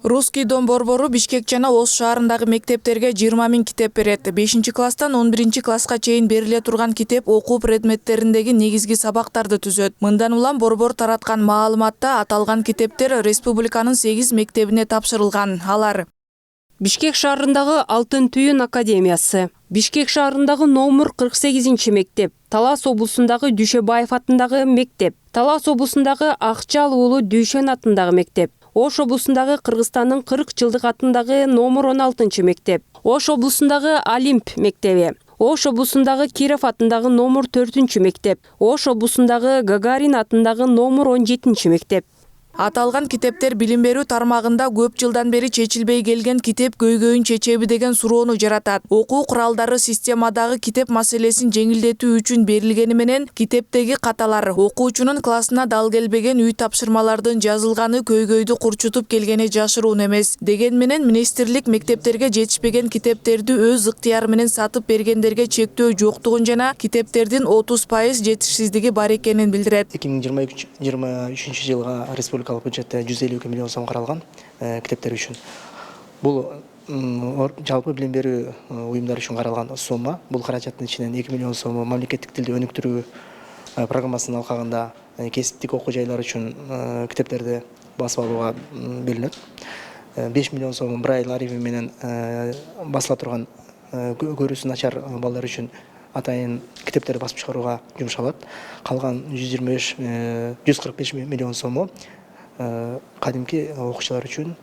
Русский дом борбору Бишкек жана Ош шаарындагы мектептерге 20 000 китеп берет. 5-класстан 11-класска чейин бериле турган китеп окуу предметтериндеги негизги сабактарды түзөт. Мындан улам борбор тараткан маалыматта аталган китептер республиканын 8 мектебине тапшырылган. Алар: Бишкек шаарындагы Алтын түйүн академиясы, Бишкек шаарындагы номер 48 мектеп, Талас облусундагы Дүйшөбаев атындагы мектеп, Талас облусундагы Акчал уулу Дүйшөн атындагы мектеп, Ош облусундагы Кыргызстандын 40 жылдык атындагы номер 16 мектеп, Ош облусундагы Олимп мектеби, Ош облусундагы Киров атындагы номер 4 мектеп, Ош облусундагы Гагарин атындагы номер 17 мектеп. Аталган китептер билим берүү тармагында көп жылдан бери чечилбей келген китеп көйгөйүн чечеби деген суроону жаратат. Окуу куралдары системадагы китеп маселесин жеңилдетүү үчүн берилгени менен китептеги каталар окуучунун классына дал келбеген үй тапшырмалардын жазылганы көйгөйдү курчутуп келгени жашыруун эмес. Деген менен министрлик мектептерге жетишпеген китептерди өз ыктыяры менен сатып бергендерге чектөө жоктугун жана китептердин 30% жетишсиздиги бар экенин билдирет. 2023 жылга республикалык бюджетте 152 миллион сом каралган китептер үчүн. Бул жалпы билим берүү уюмдары үчүн каралган сумма. Бул каражаттын ичинен 2 миллион сому мамлекеттик тилди өнүктүрүү программасынын алкагында кесиптик окуу жайлар үчүн китептерди басып алууга бөлүнөт. 5 миллион сом Брайль арифи менен басыла турган көрүүсү начар балдар үчүн атайын китептерди басып чыгарууга жумшалат. Калган 145 миллион сому кадимки окуучулар үчүн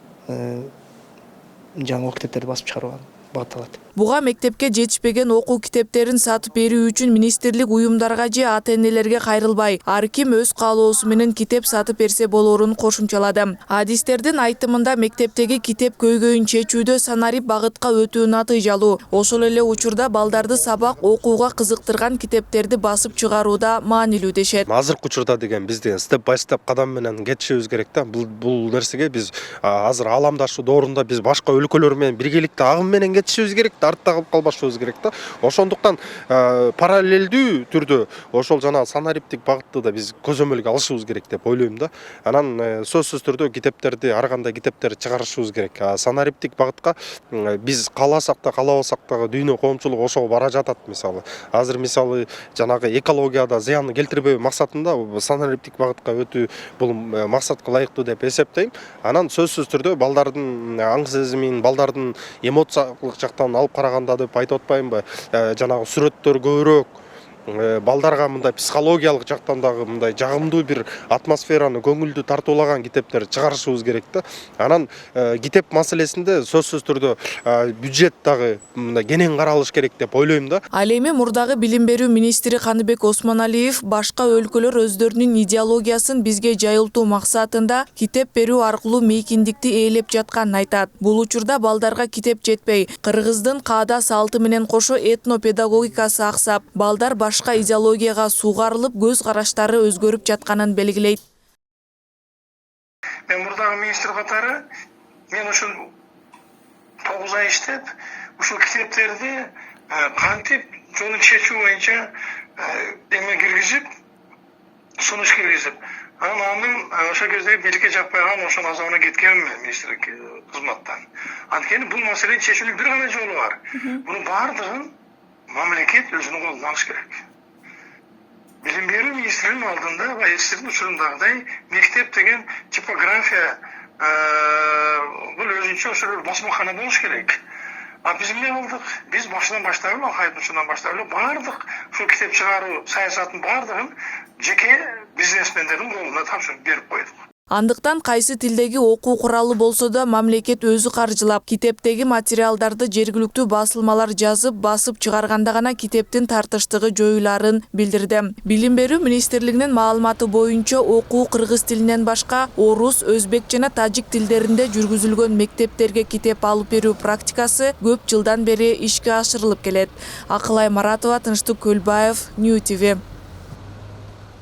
жаңы китептерди басып чыгарууга багытталат. Буга мектепке жетишпеген окуу китептерин сатып берүү үчүн министрлик уюмдарга же ата-энелерге кайрылбай, ар ким өз каалоосу менен китеп сатып берсе болорун кошумчалады. Адистердин айтымында мектептеги китеп көйгөйүн чечүүдө санарип багытка өтүү натыйжалуу. Ошол эле учурда балдарды сабак окууга кызыктырган китептерди басып чыгарууда маанилүү дешет. Азыркы учурда деген бизден степ бай степ кадам менен кетишибиз керек да. Бул нерсеге биз азыр ааламдаштуу доорунда биз башка өлкөлөр менен биргеликте агым менен кетишибиз керек. Артта калып калбашыбыз керек да. Ошондуктан параллелдүү түрдө ошол жана санариптик багытты да биз көзөмөлгө алышыбыз керек деп ойлойм да. Анан сөзсүз түрдө китептерди ар кандай китептерди чыгарышыбыз керек. Санариптик багытка биз кааласак да каалабасак да дүйнө коомчулугу ошого бара жатат мисалы. Азыр мисалы жанагы экологияда зыян келтирбөө максатында санариптик багытка өтүү бул максатка ылайыктуу деп эсептейм. Анан сөзсүз түрдө балдардын аң сезимин, балдардын эмоциялык жактан алып караганда деп айтып атпаймынбы, жанагы сүрөттөр көбүрөөк балдарга мындай психологиялык жактан дагы мындай жагымдуу бир атмосфераны көңүлдү тартуулаган китептер чыгарышыбыз керек да. Анан китеп маселесинде сөзсүз түрдө бюджет дагы мындай кенен каралыш керек деп ойлойм да. Ал эми мурдагы билим берүү министри Каныбек Осмоналиев башка өлкөлөр өздөрүнүн идеологиясын бизге жайылтуу максатында китеп берүү аркылуу мейкиндикти ээлеп жатканын айтат. Бул учурда балдарга китеп жетпей, кыргыздын каада салты менен кошо этнопедагогикасы аксап, балдар башка идеологияга сугарылып, көз караштары өзгөрүп жатканын белгилейт. Мен мурдагы министр катары мен ушул 9 ай иштеп, ушул китептерди кантип жолун чечүү боюнча эме киргизип, сунуш киргизип, анын ошол кезде биликке жакпайган ошол азабына кеткенмин мен министрлик кызматтан. Анткени бул маселенин чечүүнүн бир гана жолу бар. Мунун баардыгын мамлекет өзүнүн колуна алыш керек. Билим берүү министринин алдында баягы сиздин учуруңдагыдай мектеп деген типография бул өзүнчө ошол басмакана болуш керек. Биз эмне кылдык? Биз башынан баштап эле, акайдын баштап эле баардык ушул китеп чыгаруу саясатынын баардыгын жеке бизнесмендердин колуна тапшырып берип койдук. Андыктан кайсы тилдеги окуу куралы болсо да мамлекет өзү каржылап, китептеги материалдарды жергиликтүү басылмалар жазып, басып чыгарганда гана китептин тартыштыгы жоюларын билдирди. Билим берүү министрлигинин маалыматы боюнча окуу кыргыз тилинен башка орус, өзбек жана тажик тилдеринде жүргүзүлгөн мектептерге китеп алып берүү практикасы көп жылдан бери ишке ашырылып келет. Акылай Маратова, Тынчтык Көлбаев, Нью ТВ.